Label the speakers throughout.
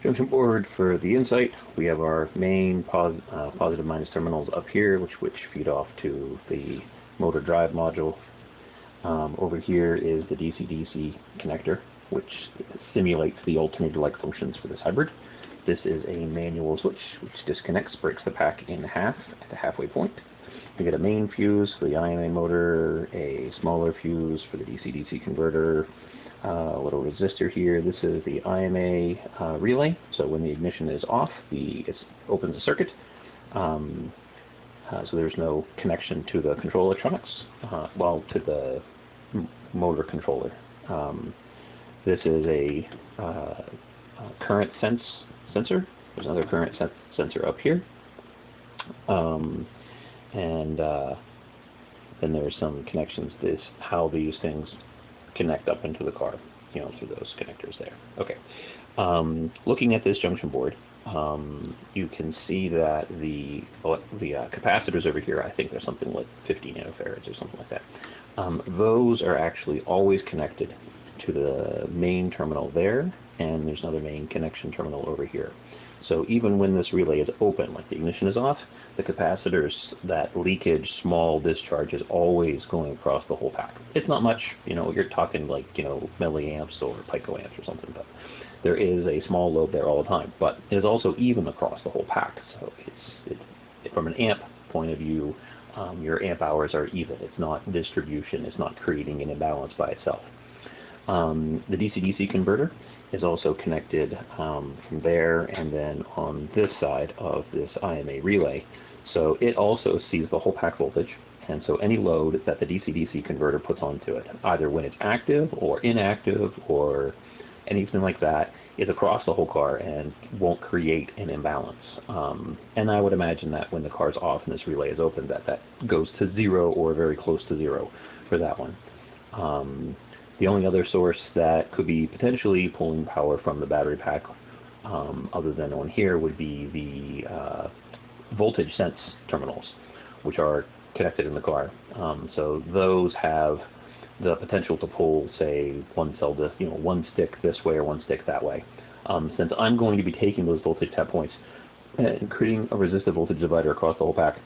Speaker 1: Junction board for the insight. We have our main positive minus terminals up here, which feed off to the motor drive module. Over here is the DC-DC connector, which simulates the alternator-like functions for this hybrid. This is a manual switch, which disconnects, breaks the pack in half at the halfway point. We get a main fuse for the IMA motor, a smaller fuse for the DC-DC converter, a little resistor here. This is the IMA relay, so when the ignition is off, it opens the circuit. So there's no connection to the control electronics, to the motor controller. This is a current sensor. There's another current sensor up here. And then there's some connections. How these things connect up into the car, through those connectors there. Okay. Looking at this junction board, you can see that the capacitors over here, I think they're something like 50 nanofarads or something like that. Those are actually always connected to the main terminal there, and there's another main connection terminal over here. So even when this relay is open, like the ignition is off, the capacitors, that leakage, small discharge is always going across the whole pack. It's not much, you're talking like, milliamps or picoamps or something, but there is a small load there all the time. But it is also even across the whole pack. So from an amp point of view, your amp hours are even. It's not distribution. It's not creating an imbalance by itself. The DC-DC converter is also connected from there and then on this side of this IMA relay. So it also sees the whole pack voltage, and so any load that the DC-DC converter puts onto it, either when it's active or inactive or anything like that, is across the whole car and won't create an imbalance. And I would imagine that when the car's off and this relay is open, that goes to zero or very close to zero for that one. The only other source that could be potentially pulling power from the battery pack, other than on here, would be the voltage sense terminals, which are connected in the car. So those have the potential to pull, say, one stick this way or one stick that way. Since I'm going to be taking those voltage tap points and creating a resistive voltage divider across the whole pack,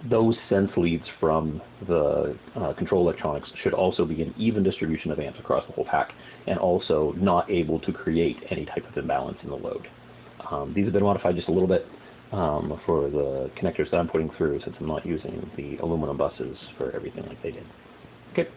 Speaker 1: those sense leads from the control electronics should also be an even distribution of amps across the whole pack, and also not able to create any type of imbalance in the load. These have been modified just a little bit for the connectors that I'm putting through, since I'm not using the aluminum buses for everything like they did. Okay.